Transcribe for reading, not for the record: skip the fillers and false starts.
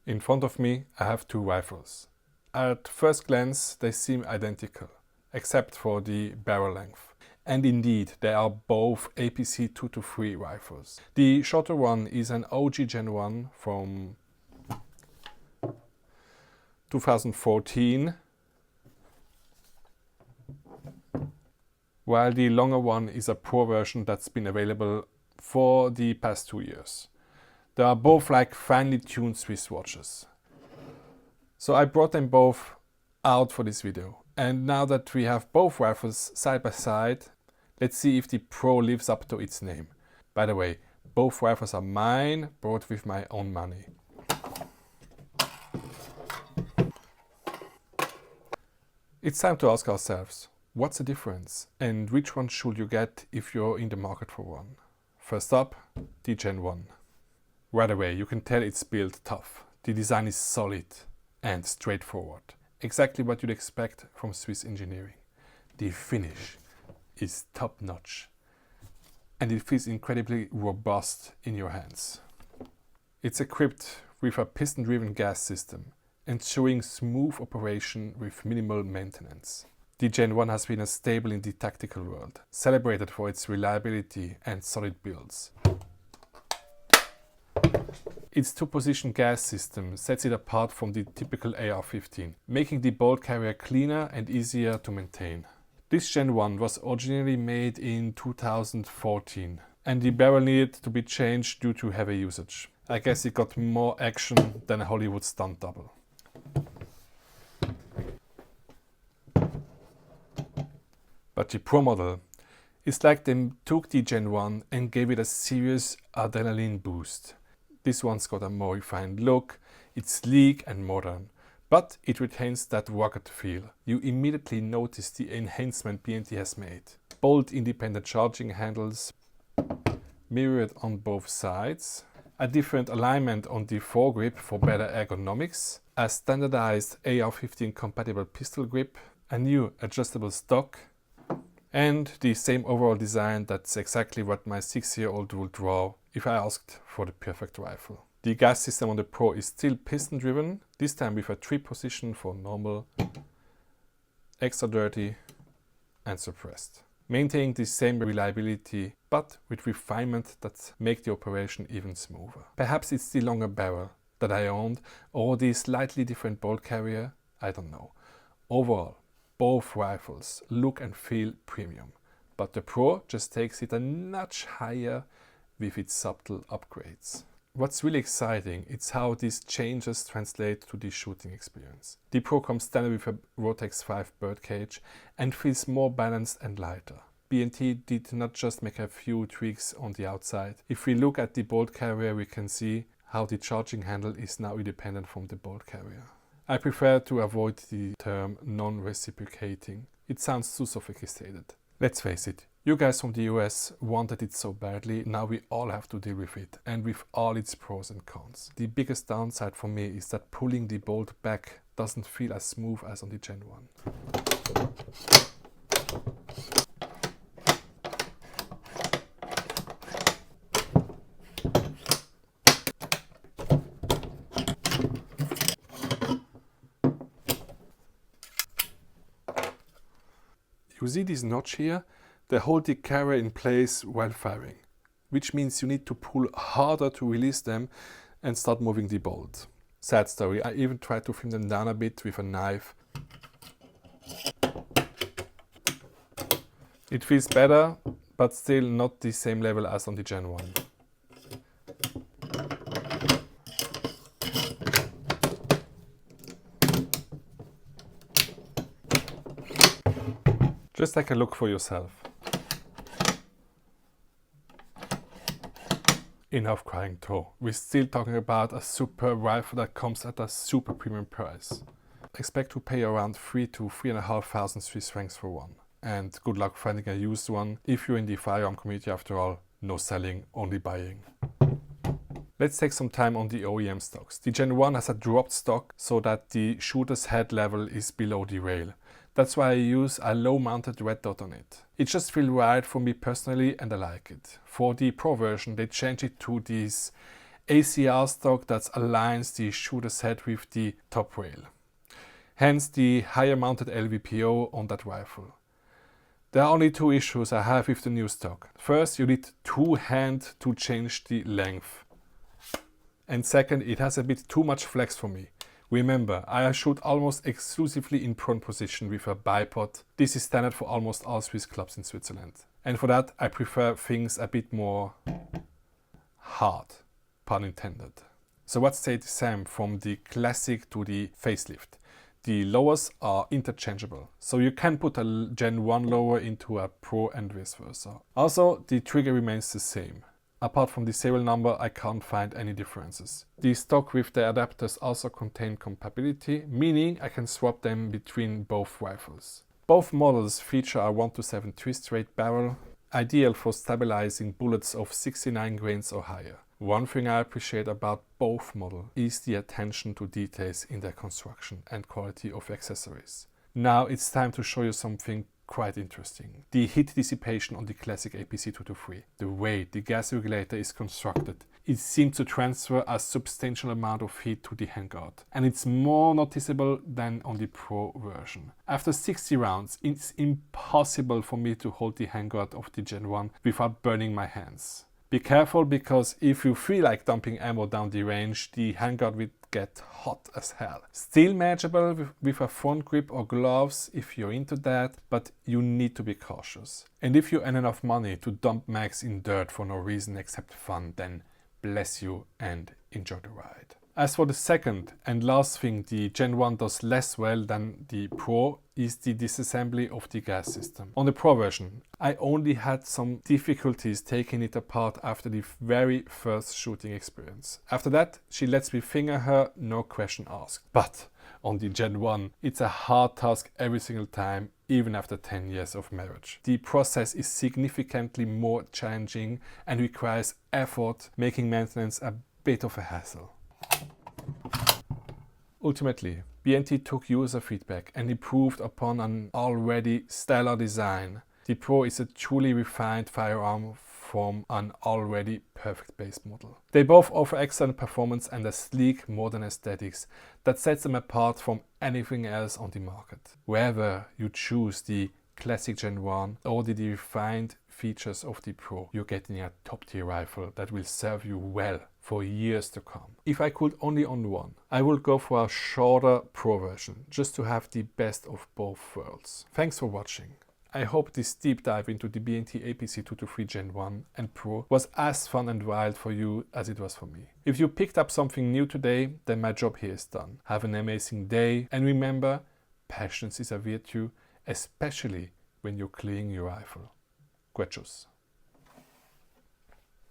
In front of me I have two rifles. At first glance they seem identical, except for the barrel length. And indeed, they are both APC 223 rifles. The shorter one is an OG Gen 1 from 2014, while the longer one is a Pro version that's been available for the past 2 years. They are both like finely tuned Swiss watches. So I brought them both out for this video. And now that we have both rifles side by side, let's see if the Pro lives up to its name. By the way, both rifles are mine, bought with my own money. It's time to ask ourselves, what's the difference? And which one should you get if you're in the market for one? First up, the Gen 1. Right away, you can tell it's built tough. The design is solid and straightforward. Exactly what you'd expect from Swiss engineering. The finish is top notch and it feels incredibly robust in your hands. It's equipped with a piston-driven gas system, ensuring smooth operation with minimal maintenance. The Gen 1 has been a staple in the tactical world, celebrated for its reliability and solid builds. Its two-position gas system sets it apart from the typical AR-15, making the bolt carrier cleaner and easier to maintain. This Gen 1 was originally made in 2014 and the barrel needed to be changed due to heavy usage. I guess it got more action than a Hollywood stunt double. But the Pro model is like they took the Gen 1 and gave it a serious adrenaline boost. This one's got a more refined look, it's sleek and modern, but it retains that rugged feel. You immediately notice the enhancement B&T has made. Bolt-independent charging handles, mirrored on both sides, a different alignment on the foregrip for better ergonomics, a standardized AR-15 compatible pistol grip, a new adjustable stock, and the same overall design that's exactly what my 6-year-old would draw if I asked for the perfect rifle. The gas system on the Pro is still piston driven, this time with a 3-position for normal, extra dirty and suppressed. Maintaining the same reliability but with refinement that make the operation even smoother. Perhaps it's the longer barrel that I owned or the slightly different bolt carrier, I don't know. Overall, both rifles look and feel premium, but the Pro just takes it a notch higher with its subtle upgrades. What's really exciting is how these changes translate to the shooting experience. The Pro comes standard with a Rotex 5 birdcage and feels more balanced and lighter. B&T did not just make a few tweaks on the outside. If we look at the bolt carrier, we can see how the charging handle is now independent from the bolt carrier. I prefer to avoid the term non-reciprocating. It sounds too sophisticated. Let's face it, you guys from the US wanted it so badly, now we all have to deal with it, and with all its pros and cons. The biggest downside for me is that pulling the bolt back doesn't feel as smooth as on the Gen 1. You see this notch here? They hold the carrier in place while firing, which means you need to pull harder to release them and start moving the bolt. Sad story, I even tried to trim them down a bit with a knife. It feels better, but still not the same level as on the Gen 1. Just take a look for yourself. Enough crying though. We're still talking about a super rifle that comes at a super premium price. Expect to pay around 3,000 to 3,500 Swiss francs for one. And good luck finding a used one if you're in the firearm community after all. No selling, only buying. Let's take some time on the OEM stocks. The Gen 1 has a dropped stock so that the shooter's head level is below the rail. That's why I use a low mounted red dot on it. It just feels right for me personally and I like it. For the Pro version they changed it to these ACR stock that aligns the shooter's head with the top rail. Hence the higher mounted LVPO on that rifle. There are only two issues I have with the new stock. First, you need two hands to change the length. And second, it has a bit too much flex for me. Remember, I shoot almost exclusively in prone position with a bipod. This is standard for almost all Swiss clubs in Switzerland. And for that, I prefer things a bit more hard, pun intended. So what stayed the same from the classic to the facelift? The lowers are interchangeable, so you can put a Gen 1 lower into a Pro and vice versa. Also, the trigger remains the same. Apart from the serial number, I can't find any differences. The stock with the adapters also contain compatibility, meaning I can swap them between both rifles. Both models feature a 1-7 twist rate barrel, ideal for stabilizing bullets of 69 grains or higher. One thing I appreciate about both models is the attention to details in their construction and quality of accessories. Now it's time to show you something quite interesting. The heat dissipation on the classic APC223. The way the gas regulator is constructed, it seems to transfer a substantial amount of heat to the handguard, and it's more noticeable than on the Pro version. After 60 rounds, it's impossible for me to hold the handguard of the Gen 1 without burning my hands. Be careful, because if you feel like dumping ammo down the range, the handguard will get hot as hell. Still manageable with a front grip or gloves if you're into that, but you need to be cautious. And if you earn enough money to dump mags in dirt for no reason except fun, then bless you and enjoy the ride. As for the second and last thing the Gen 1 does less well than the Pro is the disassembly of the gas system. On the Pro version, I only had some difficulties taking it apart after the very first shooting experience. After that, she lets me finger her, no question asked. But on the Gen 1, it's a hard task every single time, even after 10 years of marriage. The process is significantly more challenging and requires effort, making maintenance a bit of a hassle. Ultimately, BNT took user feedback and improved upon an already stellar design. The Pro is a truly refined firearm from an already perfect base model. They both offer excellent performance and a sleek, modern aesthetics that sets them apart from anything else on the market. Wherever you choose the classic Gen 1 or the refined features of the Pro, you're getting a top-tier rifle that will serve you well for years to come. If I could only own one, I would go for a shorter Pro version, just to have the best of both worlds. Thanks for watching. I hope this deep dive into the BNT APC223 Gen 1 and Pro was as fun and wild for you as it was for me. If you picked up something new today, then my job here is done. Have an amazing day, and remember, patience is a virtue, especially when you're cleaning your rifle. Quechos.